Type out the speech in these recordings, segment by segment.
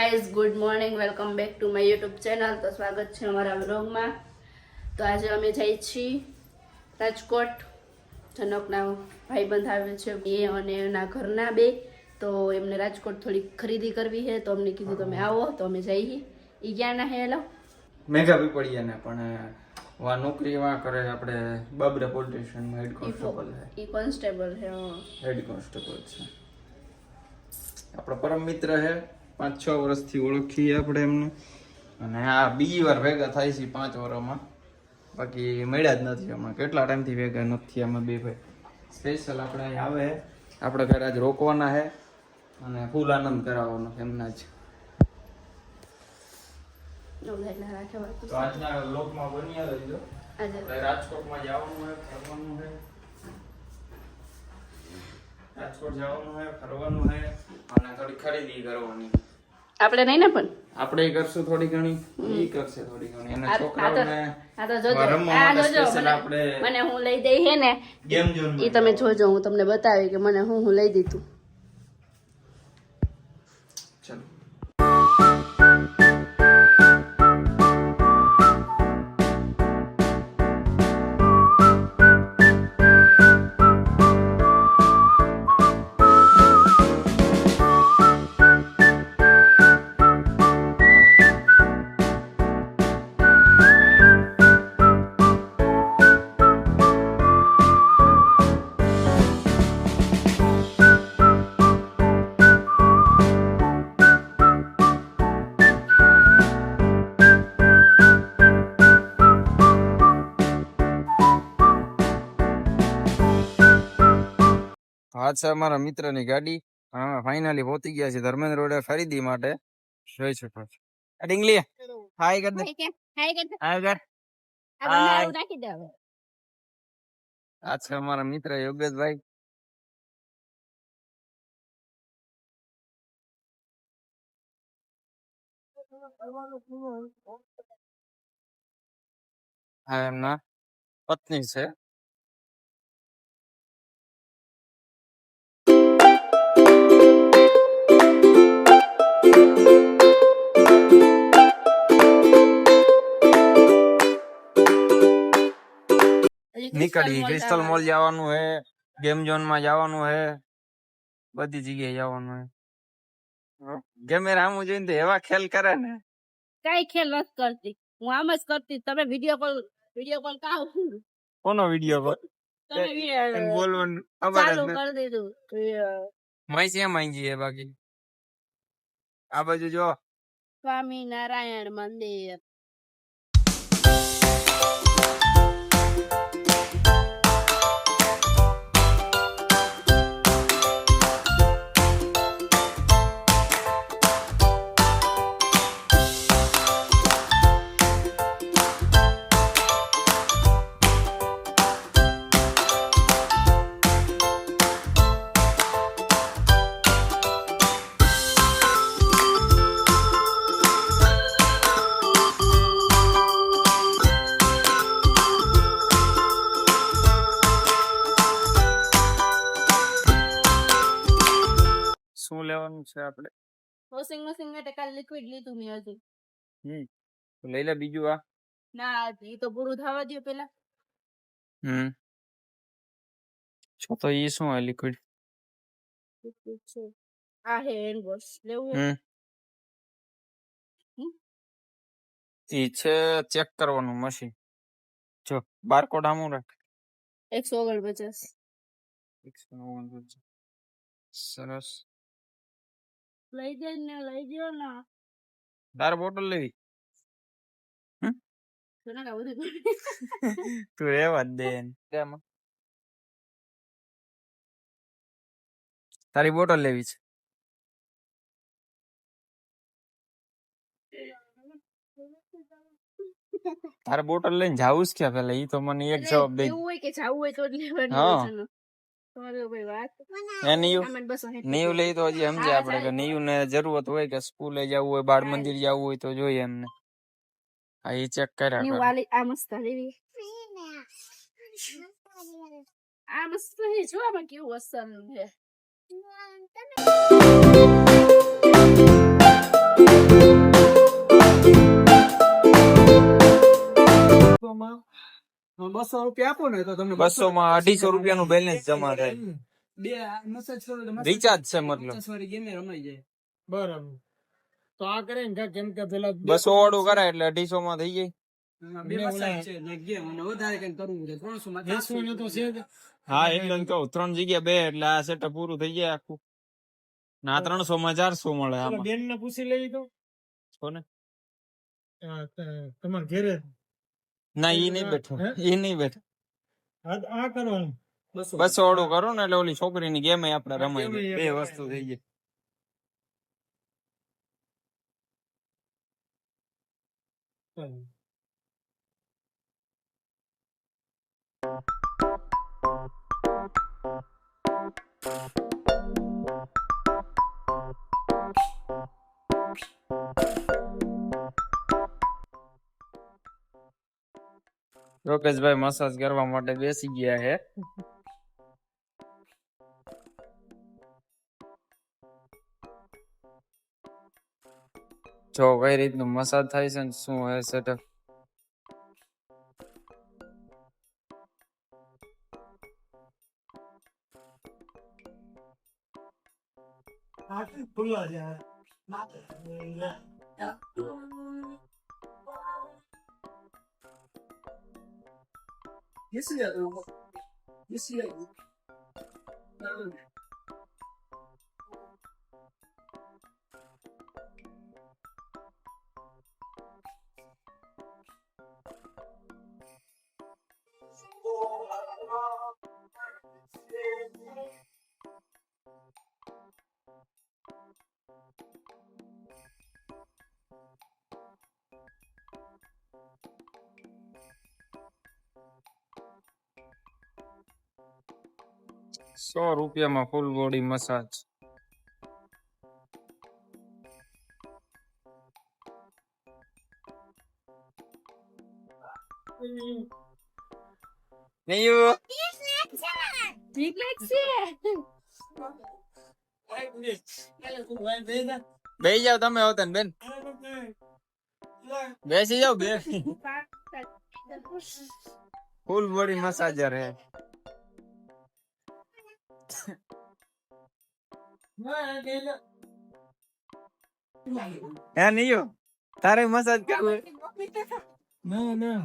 Guys, good morning, welcome back to my YouTube channel. તો સ્વાગત છે અમારા વ્લોગમાં. તો આજે અમે જઈએ છીએ રાજકોટ. જનકના ભાઈબંધ આવે છે બે અને એના ઘરના બે, તો એમને રાજકોટ થોડી ખરીદી કરવી છે, તો અમને કીધું તમે આવો, તો અમે જઈએ. એ ક્યાંના હે? એલો મેઘા પીપળીયા ને પણ વા નોકરી વા કરે આપણે બાબરા પોલીસ સ્ટેશનમાં હેડ કોન્સ્ટેબલ છે. ઈ કોન્સ્ટેબલ છે. હેડ કોન્સ્ટેબલ છે. આપણો પરમ મિત્ર છે, 5-6 વર્ષથી ઓળખીએ આપણે એમને, અને આ બીજી વાર ભેગા થાય છે 5 વર્ષમાં. બાકી મળ્યા જ નથી હમણાં, કેટલા ટાઈમથી ભેગા નથી અમે બે ભાઈ. સ્પેશિયલ આપણે અહીં આવે, આપણે ઘરે આજ રોકવાના છે અને ફૂલ આનંદ કરાવવાનો એમના જ. તો આજના લોકમાં બની આવ્યો રાજકોટમાં જવાનું છે, ફરવાનું છે. રાજકોટ જવાનું છે, ફરવાનું છે અને થોડી ખરીદી કરવાની. આપણે નહીં ને, પણ આપણે કરશું થોડી ઘણી, ઈ કરશે થોડી ઘણી. અને છોકરાઓને આ તો જોજો, આપણે મને હું લઈ દઈ હે ને ગેમ ઝોન ઈ તમે જોજો, હું તમને બતાવી કે મને હું લઈ દીધું. ચલો આ છે અમારા મિત્રની ગાડી. અમે ફાઇનલી પહોંચી ગયા છે ધર્મેન્દ્ર રોડે ખરીદી માટે. જોઈ શકો છો. ડીંગલી હાય કર દે, હાય કર, હાય રાખી દે. હવે આ છે અમારા મિત્ર યોગેશભાઈ. હા, એમના પત્ની છે. નીકળી ક્રિસ્ટલ મોલ જવાનું હે, ગેમ ઝોન માં જવાનું હે, બધી જગ્યાએ જવાનું હે. કેમેરા આમ જોઈને તો એવા ખેલ કરે ને. કઈ ખેલ નથી કરતી, હું આમ જ કરતી. તમે વિડિયો કોલ કાવ કોનો વિડિયો કોલ? તમે બોલવાનું ચાલુ કરી દીધું. માઈસી માંગી હે. બાકી આ બાજુ જો સ્વામિનારાયણ મંદિર. શું લેવાનું છે આપણે? વોશિંગ મશીન માટે કાલ લિક્વિડ લીધું મેં હજી. તો લઈ લે બીજું. આ ના, ઈ તો પૂરું થવા દો પેલા. છો તો ઈ શું હે? લિક્વિડ છે. આ હે હેન્ડ વોશ લેવું હે? ઈ છે ચેક કરવાનું મશીન. જો બારકોડ આમું રાખ. 149. 149. સરસ. લઈ દે ને. તાર બોટલ લેવી? તું રેવા જ દે. તારી બોટલ લેવી છે? તારે બોટલ લઈને જાવું જ ક્યાં પેલા? ઈ તો મને એક જવાબ દે. એવું હોય કે જાવું હોય તો જ લેવાનું. તમારે ભાઈ વાત નીવ લઈ તો હજી સમજે આપણે કે નીવ ને જરૂરત હોય કે સ્કૂલે જવું હોય, બાળ મંદિર જવું હોય તો જોઈએ એમને. આ ઈ ચેક કર્યા નીવ આ મસ્ત લેવી. આ મસ્ત છે, જો આમાં કેવું અસર છે. 200 રૂપિયા આપો ને તો તમને 200 માં 250 રૂપિયાનું બેલેન્સ જમા થાય. બે મસાજ કરો તો રિચાર્જ છે મતલબ. 50 વાળી ગેમ રમાઈ જાય. બરાબર. તો આ કરે ને કેમ કે પેલા 200 વાળું કરાય એટલે 250 માં થઈ જાય. બે મસાજ છે ને ગેમ અને વધારે કઈ કરવું છે 300 માં 400 તો છે. હા એટલે કહું 3 જગ્યા 2 એટલે આ સેટઅપ પૂરું થઈ જાય આખું. ના 300 માં 400 મળે આમાં. બેન ને પૂછી લઈ તો કોને? તમાર ઘરે ના ઈ નહીં બેઠો. ઈ નહીં બેઠો. આ કરવાનું 200 વાળું કરો ને એટલે ઓલી છોકરીની ગેમ આપણે રમાઈ જાય. બે વસ્તુ થઈ જાય. રોકેશભાઈ મસાજ કરવા માટે બેસી ગયા છે. જો કઈ રીતનું મસાજ થાય છે ને શું હોય સેટઅપ. ₹100 full body massage. નહીં બેસી જાવ તમે હોતા ને બેન. બેસી જાવ બે. ફૂલ બોડી મસાજર હે. હે નહીં તારે મસાજ કરવું? ના ના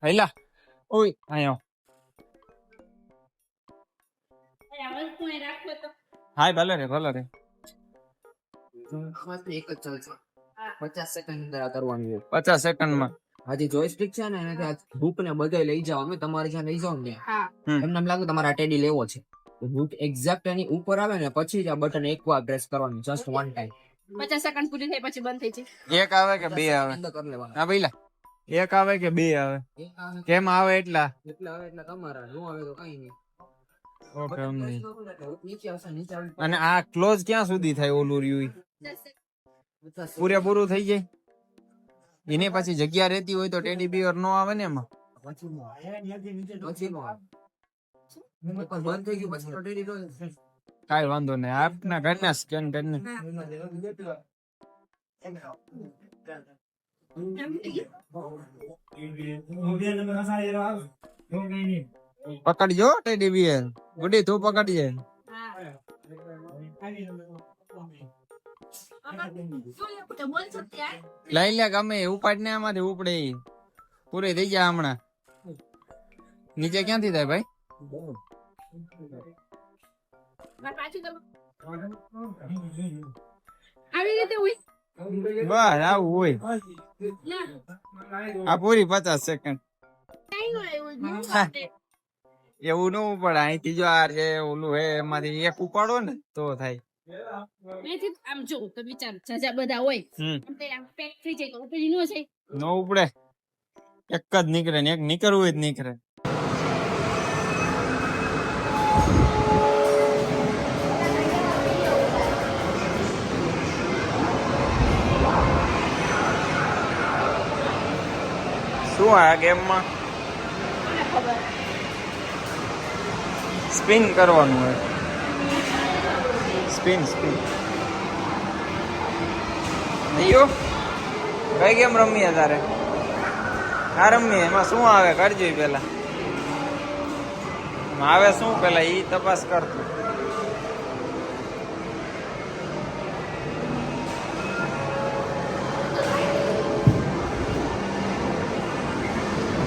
હેલા ઓય આયો. હાય ભલે રે ભલે રે. એક જ ચાલશે 50 સેકન્ડ અંદર આ કરવાનું છે. 50 સેકન્ડમાં. હાજી જોયસ્ટિક છે ને એનાથી બુક ને બધાય લઈ જવાનું. તમારે જ્યાં લઈ જાવ ને એમને એમ લાગે તમારે આ ટેડી લેવો છે બુક એક્ઝેક્ટ એની ઉપર આવે ને પછી જ આ બટન એકવાર પ્રેસ કરવાનું જસ્ટ વન ટાઈમ. 50 સેકન્ડ પૂરી થઈ પછી બંધ થઈ જાય. એક આવે કે બે આવે? બંધ કરી લેવાનું. હા ભઈલા એક આવે કે બે આવે? એક આવે કેમ આવે એટલા? એટલે આવે એટલે તમારા નો આવે તો કઈ નહીં. ઓકે નીચે આવશે નીચે આવે. અને આ ક્લોઝ ક્યાં સુધી થાય ઓલું રહ્યું? પૂરેપૂરું થઈ જાય એને પછી જગ્યા રહેતી હોય તો ટેડી બિયર નો આવે ને એમાં. પછી નો આવે. એકવાર બંધ થઈ ગયું પછી તો ટેડી નો આવે. કાઈ વાંધો નહીં આપના ઘરના સ્કેન કરીને પકડજો ટેડી બિયર. ગુડી તું પકડજે. લઈ લે ગમે ઉપાડ ને આમાંથી ઉપડે પૂરી થઈ જાય હમણાં. નીચે ક્યાંથી થાય ભાઈ? બસ આવું હોય. આ પૂરી 50 સેકન્ડ એવું ન પડે. અહીંથી જો આ છે ઓલું હે એમાંથી એક ઉપાડો ને તો થાય. આમ જો તો વિચાર જાજા બધા હોય પેક થઈ જાય તો ઉપડી નો જાય. નો ઉપડે. એક જ નીકળે ને એક નીકળવું જ નીકળે. આ ગેમમાં કોને ખબર. સ્પિન કરવાનું હોય. સ્પિન નહીં કઈ ગેમ રમીએ તારે? આ રમીએ. એમાં શું આવે કરજો પેલા. એમાં આવે શું પેલા ઈ તપાસ કરતું.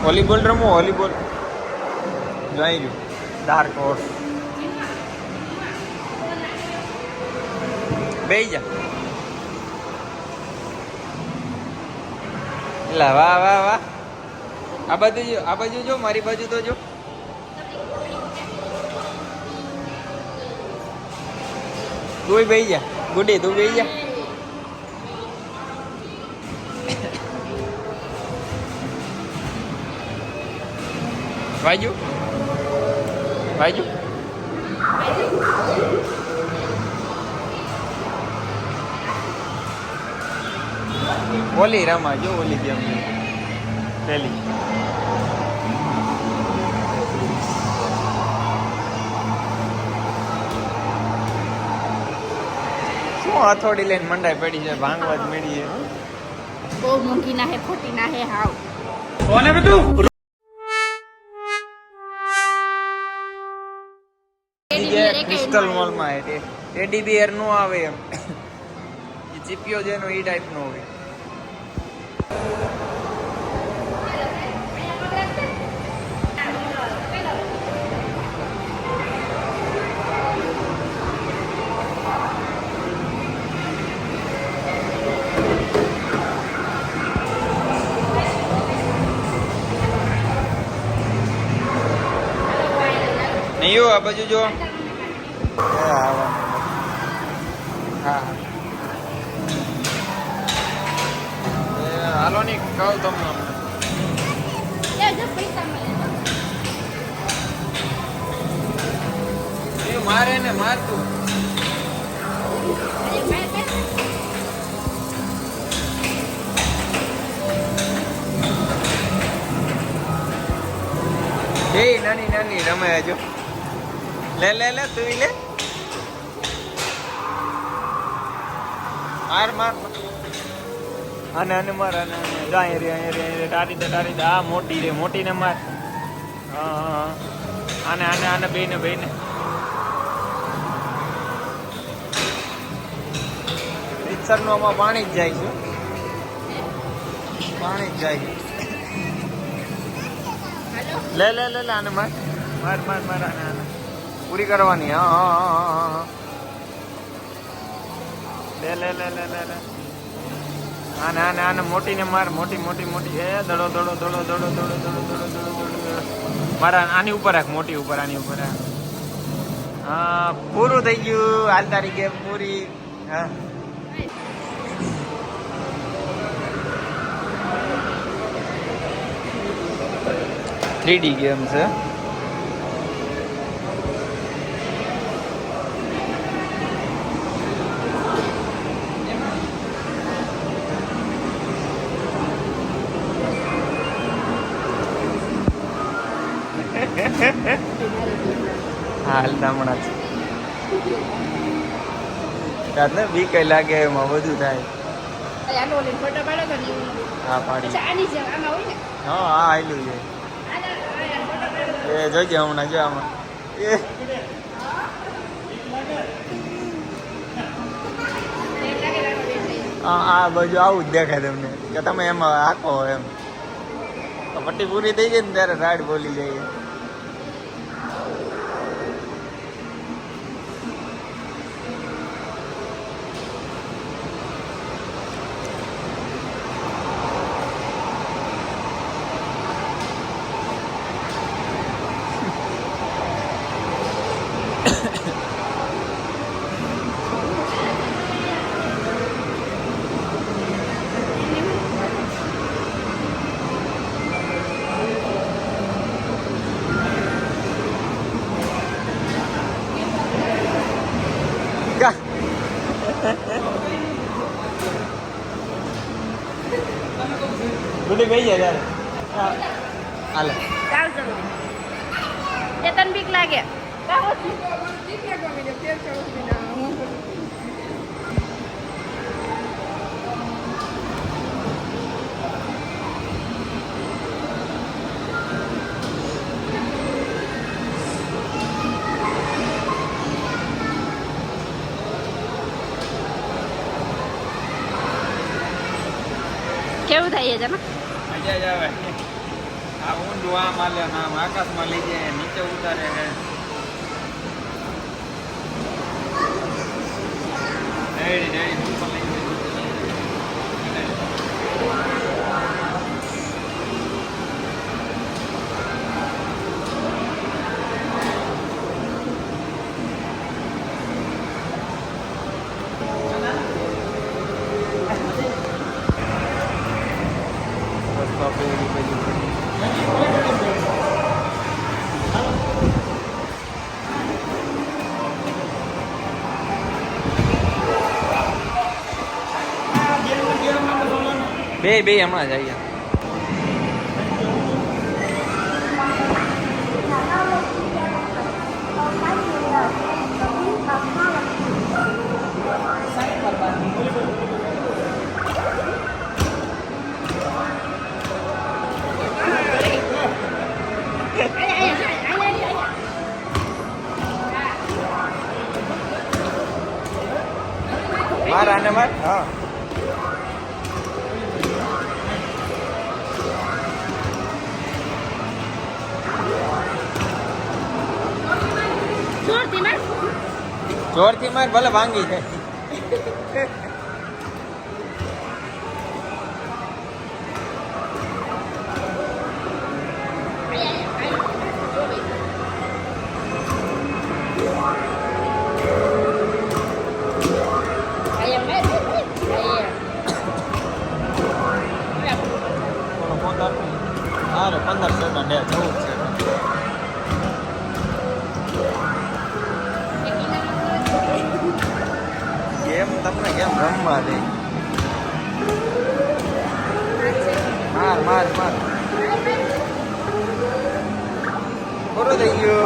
વોલીબોલ રમો. વોલીબોલ જોઈ રહ્યું. Dark horse. બેહી જા. એલા વાહ વાહ વાહ. આ બાજુ જો, મારી બાજુ તો જો. તું બેહી જા. ગુડી તું બેહી જા. વાજુ ઓલી રમા જો. ઓલી ગેમ પેલી શું હથોડી લઈને મંડાઈ પડી છે. ભાંગવા જ મેળી છે. બહુ મોંઘી ના હે, ખોટી ના હે હાવ. કોને બધું ક્રિસ્ટલ મોલ માં ટેડી બિયર નું આવે એમ. એ ચીપિયો જેનો ઈ ટાઈપ નો હોય. નહીં આ બાજુ જો. હા હાલો ની કહું તમને. મારે ને મારતું. એ નાની રમે હજુ. લે તું લે. માર આને માર. ટારી દે. આ મોટી ને માર. આને બે ને પિક્ચર નું આમાં પાણી જ જાય છે. પાણી જ જાય છે. લે આને માર આને પૂરી કરવાની. હા લે આને મોટી ને માર. મોટી એ દડો મારા. આની ઉપર રાખ. મોટી ઉપર. આની ઉપર રાખ. હા પૂરું થઈ ગયું. હાલ તારી ગેમ પૂરી. હા 3D ગેમ છે. હાલતા હમણાં જ બીક લાગે એમાં બધું થાય. હા પાડી. હા આયલું છે. એ જોજે હમણાં જો આમાં. આ બાજુ આવું જ દેખાય તમને કે તમે એમાં આખો એમ. પટ્ટી પૂરી થઈ જાય ને ત્યારે રાઈડ બોલી જાય. ગુડી બેહી જાય ત્યારે. હાલે ચાલ જલ્દી કે તને બીક લાગે કેવું થાય છે ને મજા જ આવે આ ઊંડું આમ હાલે ને આમ આકાશમાં લઈ જાય નીચે ઉતારે છે ઉપર લઈ બે હમણાં જ આવી ગયા માર આને માર હા જોરથી માર ભલે ભાંગી જાય હારે 15 સેકન્ડ હે 14 સેકન્ડ ગેમ તમને કેમ રમવા દે માર માર માર પૂરો થઈ ગયો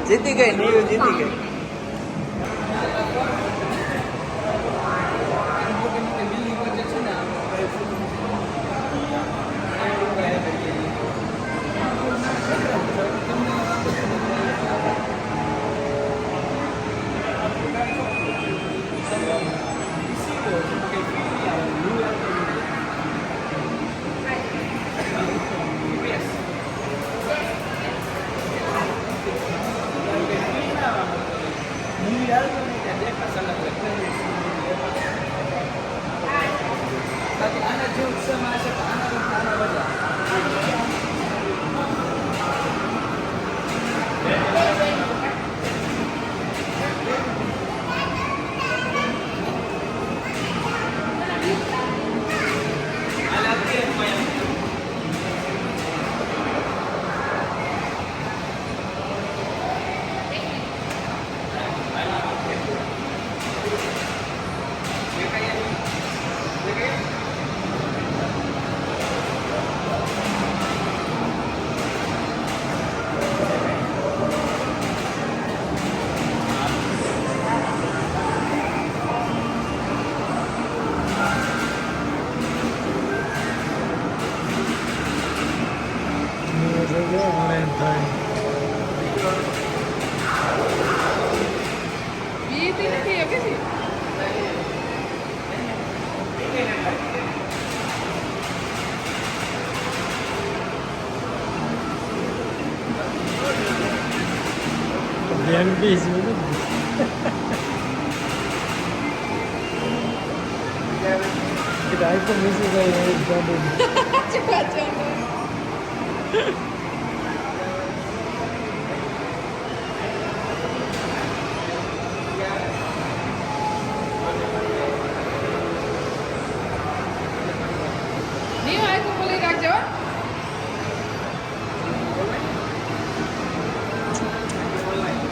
જીતી ગઈ નીવ જીતી ગઈ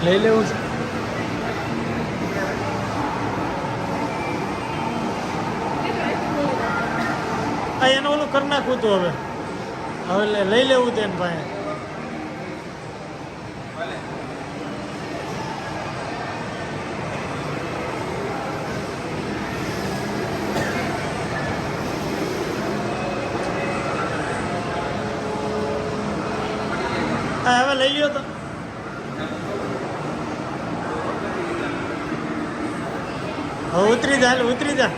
લઈ લેવું છે આ એને ઓલું કરી નાખવું તું હવે લઈ લેવું તેને પાસે હા હવે લઈ લ્યો તો હવે ઉતરી જા ઉતરી જા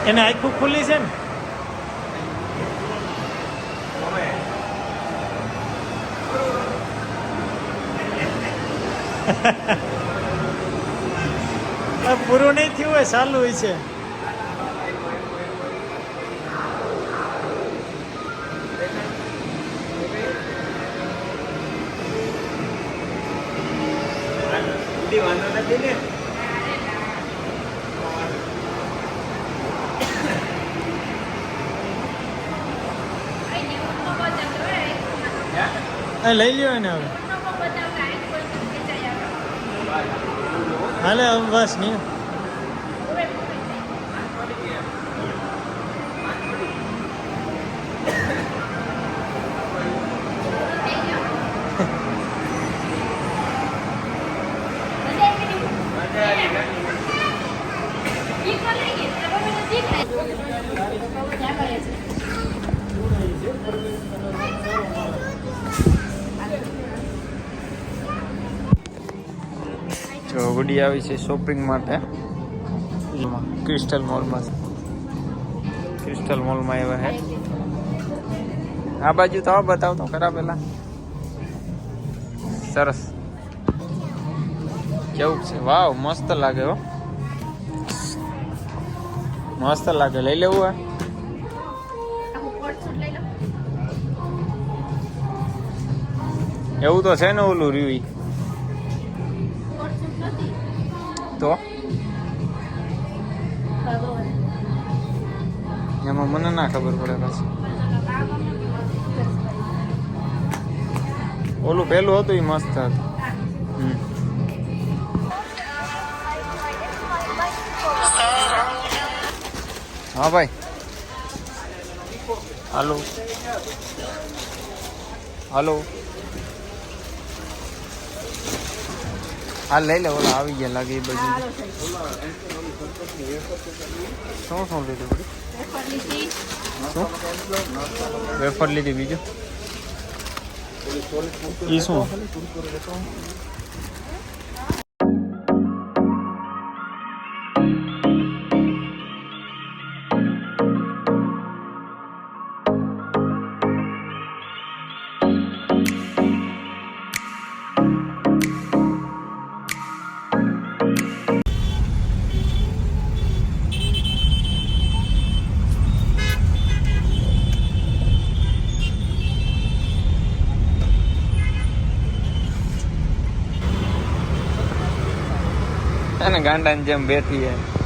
એને આખું ખુલ્લી છે ને પૂરું નહીં થયું હોય ચાલુ હોય છે વાંધો નથી ને લઈ લ્યો એને હવે હાલે હવે બસ નહીં જો ગુડી આવી છે શોપિંગ માટે ક્રિસ્ટલ મોલમાં આવ્યા હે આ બાજુ તો બતાવ તો ખરા પેલા સરસ કેવું છે વાવ મસ્ત લાગે હો મસ્ત લાગે લઈ લેવું હે એવું તો છે ને ઓલું રહ્યું તો એમાં મને ના ખબર પડે પાછી ઓલું પેલું હતું એ મસ્ત હતું હા ભાઈ હાલો હાલો હા લઈ લે ઓલા આવી ગયા લાગે એ બધું શું લીધું બધું શું વેફર લીધી બીજું એ શું ગાંડા જેમ બેઠી હે